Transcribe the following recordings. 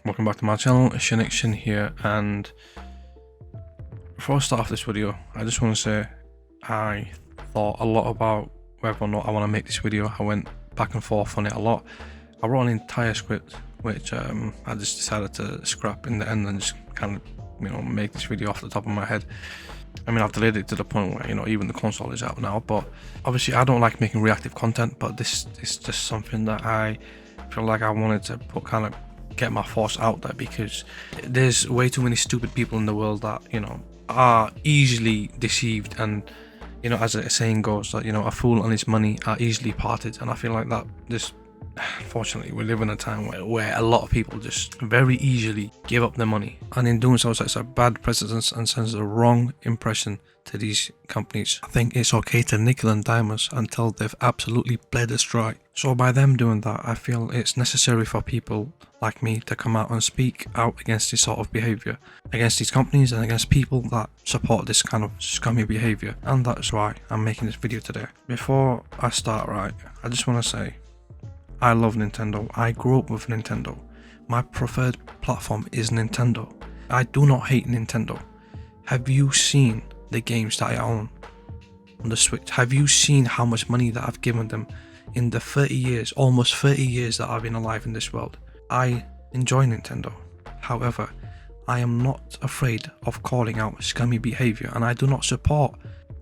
Welcome back to my channel. Shin here, and before I start off this video, I just want to say I thought a lot about whether or not I want to make this video. I went back and forth on it a lot. I wrote an entire script which I just decided to scrap in the end and just kind of make this video off the top of my head. I mean, I've delayed it to the point where even the console is out now, but obviously I don't like making reactive content, but this is just something that I feel like I wanted to get my thoughts out there, because there's way too many stupid people in the world that are easily deceived, and as a saying goes, that a fool and his money are easily parted. And I feel like that this unfortunately we live in a time where a lot of people just very easily give up their money, and in doing so sets a bad precedence and sends the wrong impression to these companies. I think it's okay to nickel and dime us until they've absolutely bled us dry. So by them doing that, I feel it's necessary for people like me to come out and speak out against this sort of behaviour, against these companies and against people that support this kind of scummy behaviour. And that's why I'm making this video today. Before I start, I just want to say I love Nintendo. I grew up with Nintendo. My preferred platform is Nintendo. I do not hate Nintendo. Have you seen the games that I own on the Switch? Have you seen how much money that I've given them in the almost 30 years that I've been alive in this world? I enjoy Nintendo. However, I am not afraid of calling out scummy behavior, and I do not support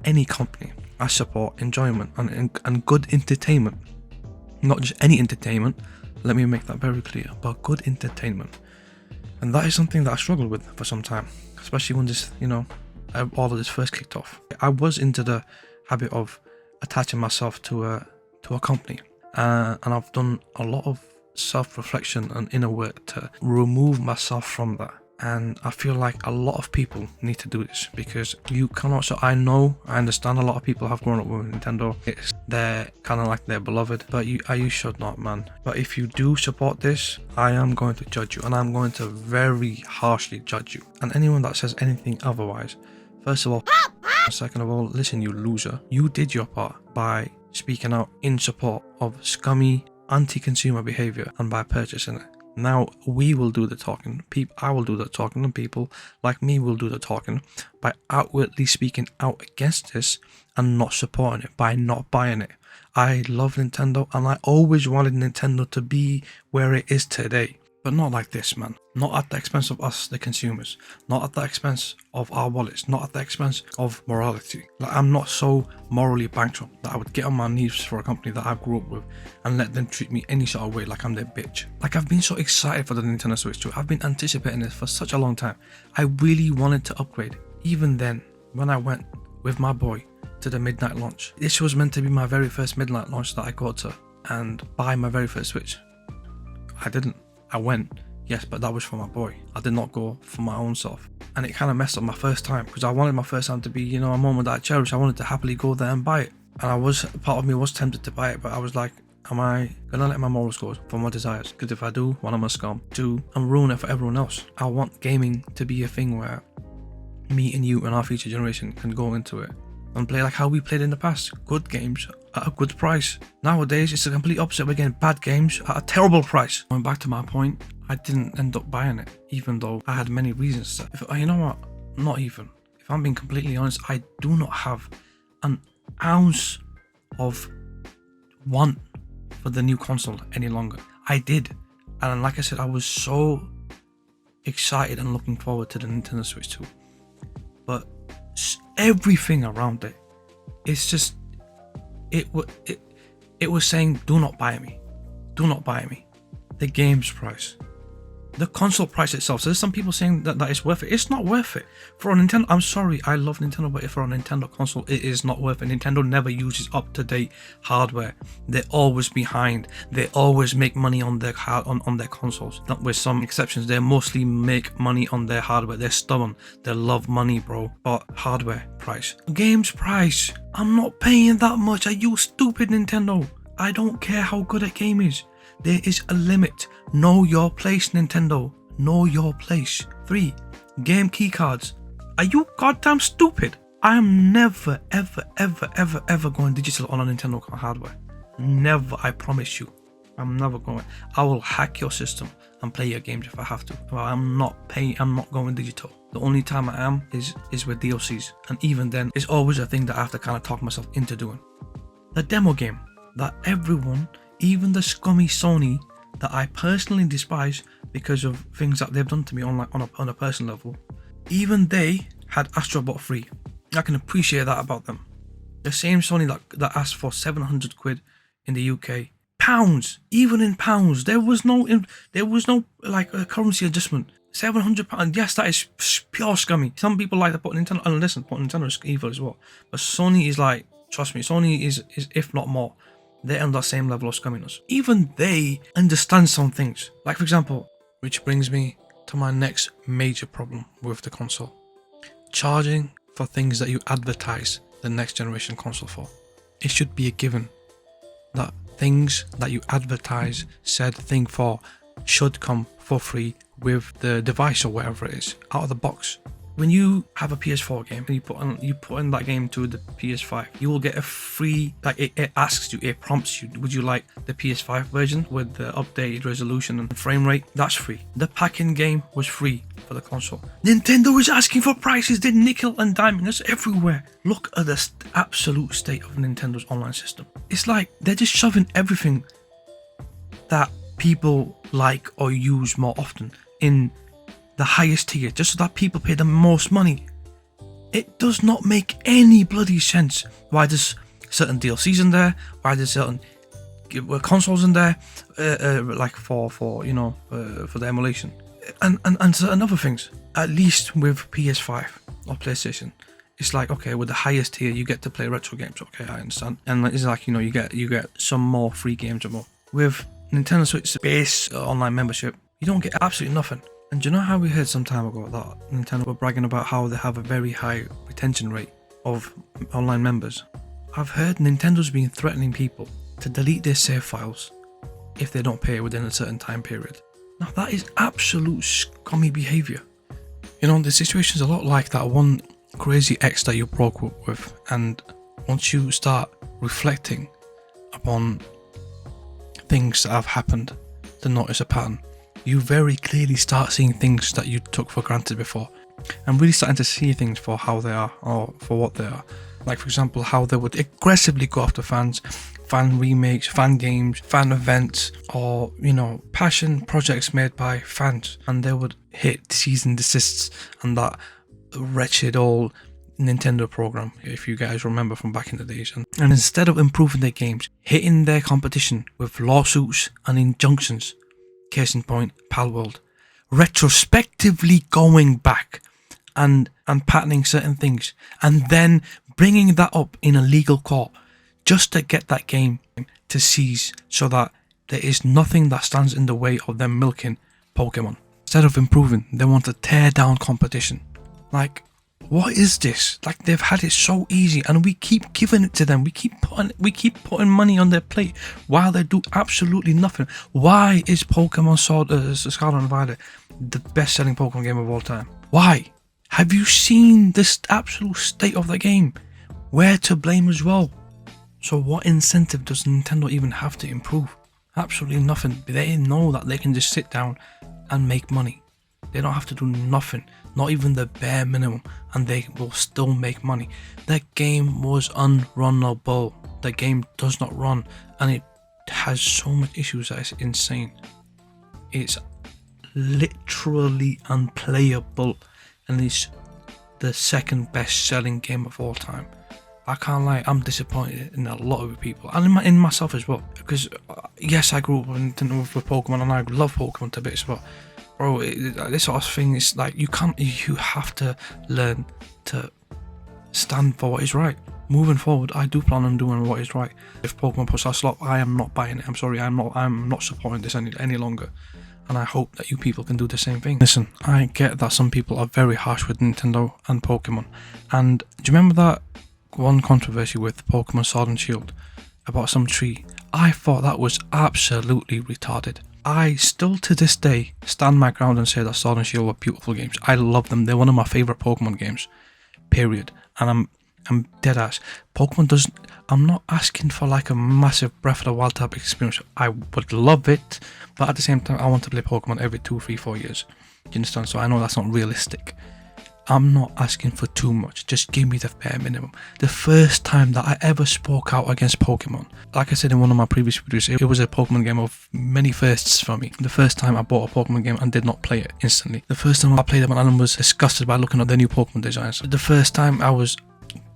any company. I support enjoyment and good entertainment. Not just any entertainment, let me make that very clear, but good entertainment. And that is something that I struggled with for some time, especially when this, all of this first kicked off. I was into the habit of attaching myself to a company, and I've done a lot of self-reflection and inner work to remove myself from that. And I feel like a lot of people need to do this, because you cannot. So I understand a lot of people have grown up with Nintendo. They're kind of like their beloved, but you should not, man. But if you do support this, I am going to judge you, and I'm going to very harshly judge you. And anyone that says anything otherwise, first of all, second of all, listen, you loser. You did your part by speaking out in support of scummy anti-consumer behavior and by purchasing it. Now we will do the talking. I will do the talking, and people like me will do the talking by outwardly speaking out against this and not supporting it, by not buying it. I love Nintendo, and I always wanted Nintendo to be where it is today. But not like this, man. Not at the expense of us, the consumers. Not at the expense of our wallets. Not at the expense of morality. Like, I'm not so morally bankrupt that I would get on my knees for a company that I grew up with and let them treat me any sort of way like I'm their bitch. Like, I've been so excited for the Nintendo Switch 2. I've been anticipating this for such a long time. I really wanted to upgrade. Even then, when I went with my boy to the midnight launch, this was meant to be my very first midnight launch that I got to and buy my very first Switch. I didn't. I went, yes, but that was for my boy. I did not go for my own self. And it kind of messed up my first time, because I wanted my first time to be, a moment that I cherish. I wanted to happily go there and buy it. And part of me was tempted to buy it, but I was like, am I gonna let my morals go for my desires? Because if I do, one, I'm a scum. Two, I'm ruining it for everyone else. I want gaming to be a thing where me and you and our future generation can go into it and play like how we played in the past. Good games at a good price. Nowadays, it's the complete opposite. We're getting bad games at a terrible price. Going back to my point, I didn't end up buying it, even though I had many reasons to. You know what? Not even. If I'm being completely honest, I do not have an ounce of want for the new console any longer. I did. And like I said, I was so excited and looking forward to the Nintendo Switch 2. But everything around it, it's just, it was saying, do not buy me. Do not buy me. The game's price. The console price itself. So there's some people saying that it's worth it. It's not worth it. For a Nintendo, I'm sorry, I love Nintendo, but for a Nintendo console, it is not worth it. Nintendo never uses up-to-date hardware. They're always behind. They always make money on their on their consoles. Not with some exceptions. They mostly make money on their hardware. They're stubborn. They love money, bro. But hardware price. Game's price. I'm not paying that much. Are you stupid, Nintendo? I don't care how good a game is. There is a limit. Know your place, Nintendo. Know your place. 3. Game keycards. Are you goddamn stupid? I am never, ever going digital on a Nintendo hardware. Never, I promise you. I'm never going. I will hack your system and play your games if I have to. But I'm not paying. I'm not going digital. The only time I am is with DLCs, and even then, it's always a thing that I have to kind of talk myself into doing. The demo game that everyone, even the scummy Sony, that I personally despise because of things that they've done to me on a personal level, even they had Astrobot free. I can appreciate that about them. The same Sony that asked for 700 quid in the UK, pounds, even in pounds, there was no like a currency adjustment. £700, yes, that is pure scummy. Some people like to put Nintendo, and listen, Nintendo is evil as well, but Sony is like, trust me, Sony is if not more, they're on that same level of scumminess. Even they understand some things. Like, for example, which brings me to my next major problem with the console. Charging for things that you advertise the next generation console for. It should be a given that things that you advertise said thing for should come for free with the device or whatever it is out of the box. When you have a PS4 game and you put in that game to the PS5, you will get a free, like it asks you, it prompts you, would you like the PS5 version with the updated resolution and frame rate? That's free. The pack-in game was free for the console. Nintendo is asking for prices, they're nickel and diming us everywhere. Look at the absolute state of Nintendo's online system. It's like they're just shoving everything that people like or use more often in the highest tier, just so that people pay the most money. It does not make any bloody sense why there's certain DLCs in there, why there's certain consoles in there, like for the emulation, and certain other things. At least with PS5 or PlayStation, it's like, okay, with the highest tier you get to play retro games. Okay, I understand, and it's like, you get some more free games or more. With Nintendo Switch base online membership, you don't get absolutely nothing. And do you know how we heard some time ago that Nintendo were bragging about how they have a very high retention rate of online members? I've heard Nintendo's been threatening people to delete their save files if they don't pay within a certain time period. Now that is absolute scummy behaviour. The situation's a lot like that one crazy ex that you broke up with, and once you start reflecting upon things that have happened to notice a pattern, you very clearly start seeing things that you took for granted before, and really starting to see things for how they are or for what they are. Like, for example, how they would aggressively go after fans, fan remakes, fan games, fan events, or passion projects made by fans, and they would hit cease and desists and that wretched old Nintendo program, if you guys remember from back in the days, and instead of improving their games, hitting their competition with lawsuits and injunctions. Case in point, Palworld. Retrospectively going back and patterning certain things, and then bringing that up in a legal court just to get that game to cease, so that there is nothing that stands in the way of them milking Pokemon. Instead of improving, they want to tear down competition. Like, what is this? Like, they've had it so easy, and we keep giving it to them. We keep putting money on their plate while they do absolutely nothing. Why is Pokemon Scarlet and Violet the best-selling Pokemon game of all time? Why? Have you seen this absolute state of the game? We're to blame as well. So what incentive does Nintendo even have to improve? Absolutely nothing. They know that they can just sit down and make money. They don't have to do nothing, not even the bare minimum, and they will still make money. The game was unrunnable. The game does not run, and it has so much issues that it's insane. It's literally unplayable, and it's the second best selling game of all time. I can't lie, I'm disappointed in a lot of people, and in myself as well, because yes, I grew up with Pokemon, and I love Pokemon to bits, but bro, this sort of thing is like, you have to learn to stand for what is right. Moving forward, I do plan on doing what is right. If Pokemon puts that slot, I am not buying it. I'm sorry, I'm not supporting this any longer. And I hope that you people can do the same thing. Listen, I get that some people are very harsh with Nintendo and Pokemon. And do you remember that one controversy with Pokemon Sword and Shield about some tree? I thought that was absolutely retarded. I still to this day stand my ground and say that Sword and Shield were beautiful games. I love them. They're one of my favourite Pokemon games, period. And I'm dead ass. Pokemon doesn't. I'm not asking for like a massive Breath of the Wild type experience. I would love it, but at the same time, I want to play Pokemon every 2, 3, 4 years. Do you understand? So I know that's not realistic. I'm not asking for too much. Just give me the bare minimum. The first time that I ever spoke out against Pokemon, like I said in one of my previous videos, it was a Pokemon game of many firsts for me. The first time I bought a Pokemon game and did not play it instantly. The first time I played it and was disgusted by looking at the new Pokemon designs. The first time I was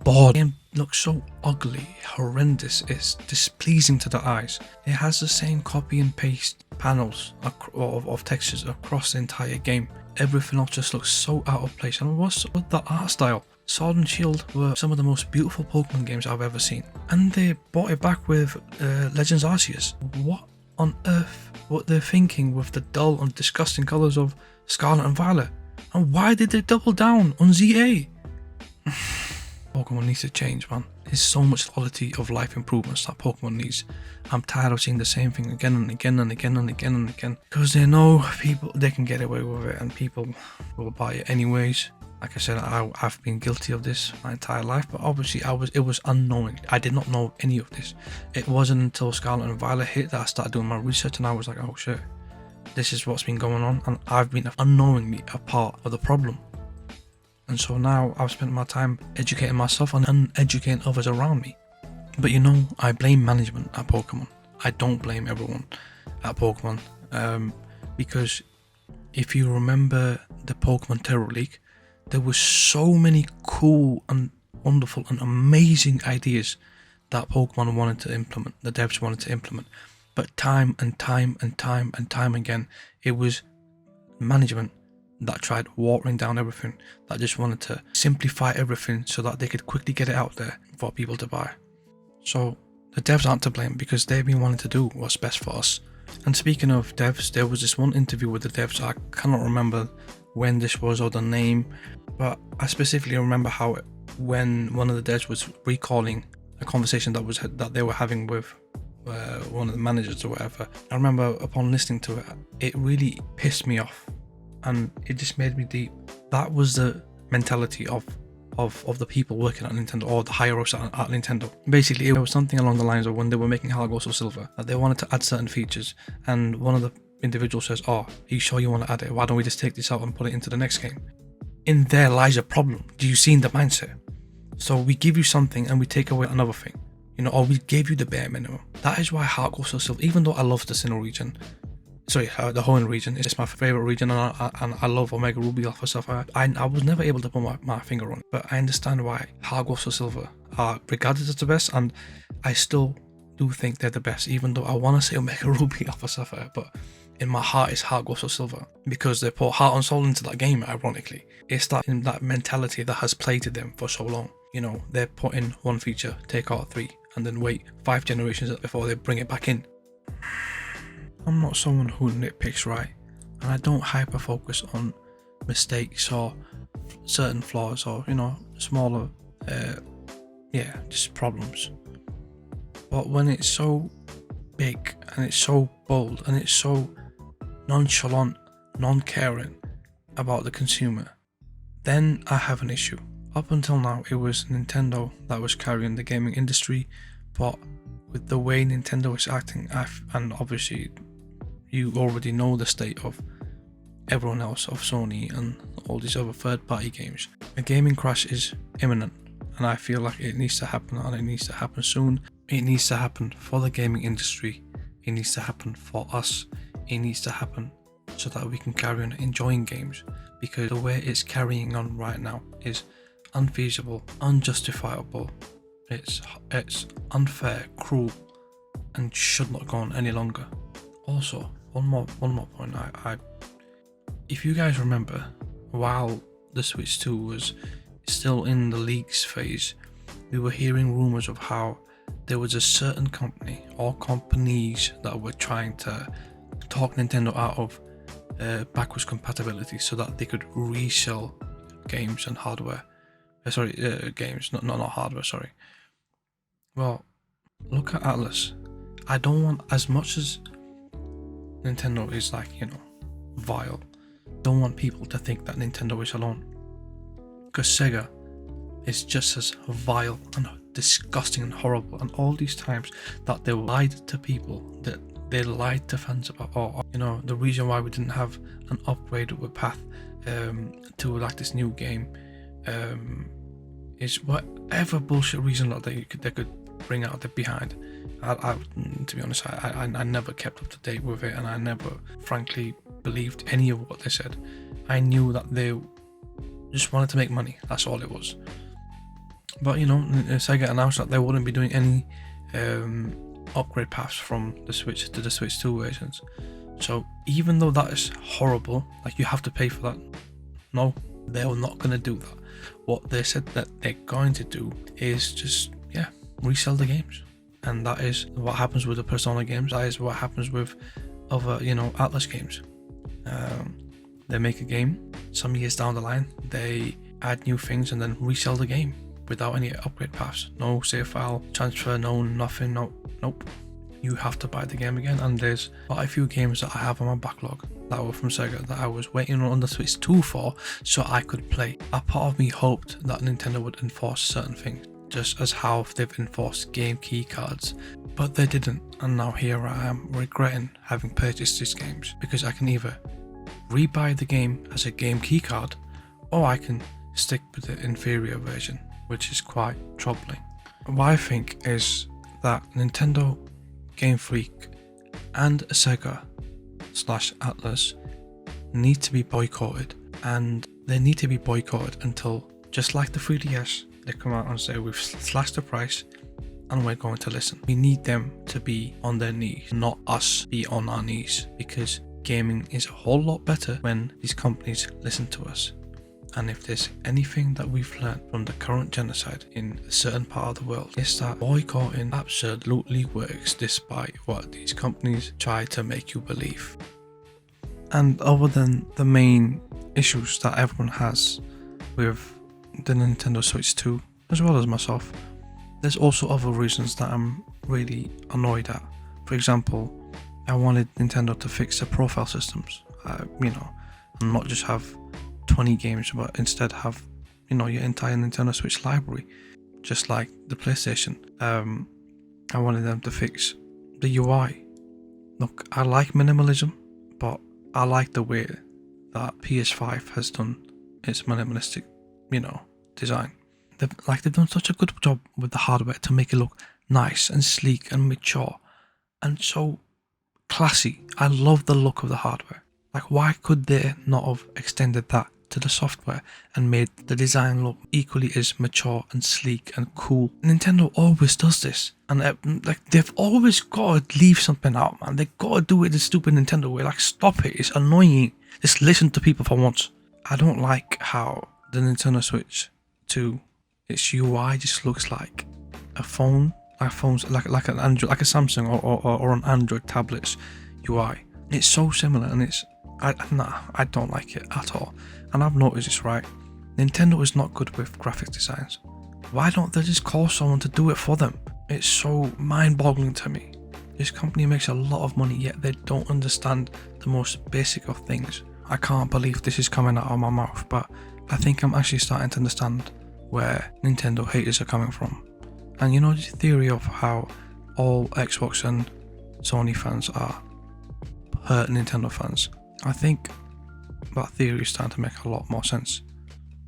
bored. The game looks so ugly, horrendous. It's displeasing to the eyes. It has the same copy and paste panels of textures across the entire game. Everything else just looks so out of place. And what's with the art style? Sword and Shield were some of the most beautiful Pokemon games I've ever seen, and they brought it back with Legends Arceus. What on earth were they thinking with the dull and disgusting colours of Scarlet and Violet? And why did they double down on ZA? Pokemon needs to change, man. There's so much quality of life improvements that Pokemon needs. I'm tired of seeing the same thing again and again and again and again and again, because they know people, they can get away with it and people will buy it anyways. Like I said, I've been guilty of this my entire life, but obviously it was unknowing. I did not know any of this. It wasn't until Scarlet and Violet hit that I started doing my research, and I was like, oh shit, this is what's been going on, and I've been unknowingly a part of the problem. And so now I've spent my time educating myself and educating others around me. But you know, I blame management at Pokemon. I don't blame everyone at Pokemon. Because if you remember the Pokemon Terror League, there were so many cool and wonderful and amazing ideas that Pokemon wanted to implement, the devs wanted to implement. But time and time again, it was management that tried watering down everything, that just wanted to simplify everything so that they could quickly get it out there for people to buy. So the devs aren't to blame, because they've been wanting to do what's best for us. And speaking of devs, there was this one interview with the devs. I cannot remember when this was or the name, but I specifically remember how when one of the devs was recalling a conversation that they were having with one of the managers or whatever. I remember upon listening to it, it really pissed me off. And it just made me deep. That was the mentality of the people working at Nintendo, or the higher ups at Nintendo. Basically, it was something along the lines of when they were making Heart Gold Soul Silver, that they wanted to add certain features, and one of the individuals says, oh, are you sure you want to add it? Why don't we just take this out and put it into the next game? In there lies a problem. Do you see in the mindset? So we give you something and we take away another thing, you know, or we gave you the bare minimum. That is why Heart Gold Soul Silver, even though I love the Sinnoh region, the Hoenn region is my favorite region, and I love Omega Ruby, Alpha Sapphire. I was never able to put my finger on it, but I understand why Heart Gold Soul Silver are regarded as the best, and I still do think they're the best, even though I want to say Omega Ruby, Alpha Sapphire, but in my heart it's Heart Gold Soul Silver, because they put heart and soul into that game. Ironically, it's that mentality that has plagued them for so long. You know, they're putting one feature, take out 3, and then wait 5 generations before they bring it back in. I'm not someone who nitpicks, right? And I don't hyper focus on mistakes or certain flaws, or, you know, smaller, just problems. But when it's so big and it's so bold and it's so nonchalant, non-caring about the consumer, then I have an issue. Up until now, it was Nintendo that was carrying the gaming industry, but with the way Nintendo is acting, and obviously you already know the state of everyone else, of Sony and all these other third-party games. A gaming crash is imminent, and I feel like it needs to happen, and it needs to happen soon. It needs to happen for the gaming industry. It needs to happen for us. It needs to happen so that we can carry on enjoying games, because the way it's carrying on right now is unfeasible, unjustifiable. It's unfair, cruel, and should not go on any longer. Also, one more point. If you guys remember, while the Switch 2 was still in the leaks phase, we were hearing rumors of how there was a certain company or companies that were trying to talk Nintendo out of backwards compatibility so that they could resell games and hardware. Games, not hardware, sorry. Well, look at Atlas. I don't want, as much as Nintendo is like, you know, vile, don't want people to think that Nintendo is alone. Because Sega is just as vile and disgusting and horrible. And all these times that they lied to people, that they lied to fans about, or you know, the reason why we didn't have an upgrade with path to like this new game is whatever bullshit reason that they could bring out the behind. To be honest, I never kept up to date with it, and I never frankly believed any of what they said. I knew that they just wanted to make money, that's all it was. But you know, Sega announced that they wouldn't be doing any upgrade paths from the Switch to the Switch 2 versions. So even though that is horrible, like you have to pay for that, no, they're not going to do that. What they said that they're going to do is just, yeah, resell the games. And that is what happens with the Persona games. That is what happens with other, you know, Atlas games. They make a game, some years down the line, they add new things and then resell the game without any upgrade paths. No save file transfer, no nothing, nope. You have to buy the game again. And there's quite a few games that I have on my backlog that were from Sega that I was waiting on the Switch 2 for, so I could play. A part of me hoped that Nintendo would enforce certain things, just as how they've enforced game key cards, but they didn't. And now here I am regretting having purchased these games, because I can either rebuy the game as a game key card, or I can stick with the inferior version, which is quite troubling. What I think is that Nintendo, Game Freak and Sega / Atlas need to be boycotted, and they need to be boycotted until, just like the 3DS, they come out and say we've slashed the price and we're going to listen. We need them to be on their knees, not us be on our knees, because gaming is a whole lot better when these companies listen to us. And if there's anything that we've learned from the current genocide in a certain part of the world, it's that boycotting absolutely works despite what these companies try to make you believe. And other than the main issues that everyone has with the Nintendo Switch 2, as well as myself, there's also other reasons that I'm really annoyed at. For example, I wanted Nintendo to fix their profile systems, you know, and not just have 20 games, but instead have, you know, your entire Nintendo Switch library, just like the PlayStation. I wanted them to fix the UI. Look, I like minimalism, but I like the way that PS5 has done its minimalistic, you know, design. They've done such a good job with the hardware to make it look nice and sleek and mature and so classy. I love the look of the hardware. Like, why could they not have extended that to the software and made the design look equally as mature and sleek and cool? Nintendo always does this, and like, they've always got to leave something out, man. They got to do it the stupid Nintendo way. Like, stop it, it's annoying. Just listen to people for once. I don't like how the Nintendo Switch 2, its UI just looks like a phone, like an Android, like a Samsung or an Android tablet's UI. It's so similar, and I don't like it at all. And I've noticed this, right? Nintendo is not good with graphic designs. Why don't they just call someone to do it for them? It's so mind-boggling to me. This company makes a lot of money, yet they don't understand the most basic of things. I can't believe this is coming out of my mouth, but I think I'm actually starting to understand where Nintendo haters are coming from. And you know, the theory of how all Xbox and Sony fans are hurt Nintendo fans, I think that theory is starting to make a lot more sense.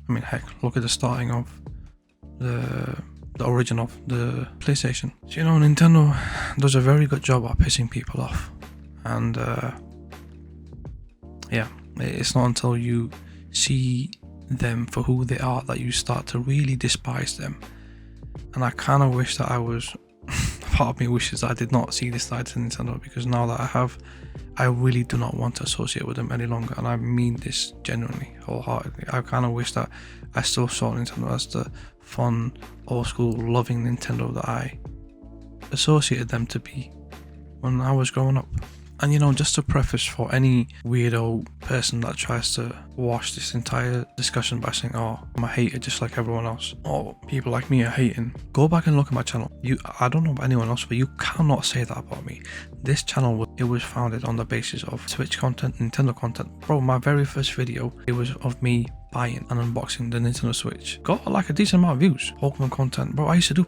I mean, heck, look at the starting of the origin of the PlayStation. So, you know, Nintendo does a very good job at pissing people off, and yeah, it's not until you see them for who they are that you start to really despise them. And I kind of wish that I was part of me wishes that I did not see this side to Nintendo, because now that I have, I really do not want to associate with them any longer, and I mean this genuinely, wholeheartedly. I kind of wish that I still saw Nintendo as the fun, old school, loving Nintendo that I associated them to be when I was growing up. And you know, just to preface for any weirdo person that tries to wash this entire discussion by saying, oh, I'm a hater just like everyone else, or people like me are hating, go back and look at my channel. I don't know about anyone else, but you cannot say that about me. This channel, it was founded on the basis of Switch content, Nintendo content. Bro, my very first video, it was of me buying and unboxing the Nintendo Switch. Got like a decent amount of views. Pokemon content, bro. I used to do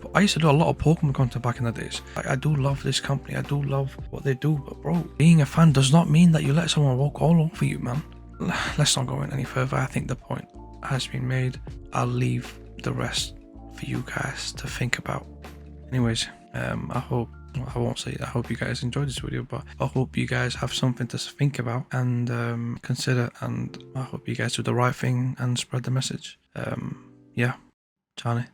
a lot of Pokemon content back in the days. I do love this company. I do love what they do, but bro, being a fan does not mean that you let someone walk all over you, man. Let's not go in any further. I think the point has been made. I'll leave the rest for you guys to think about. Anyways, I hope you guys enjoyed this video, but I hope you guys have something to think about and consider, and I hope you guys do the right thing and spread the message. Yeah, Charlie.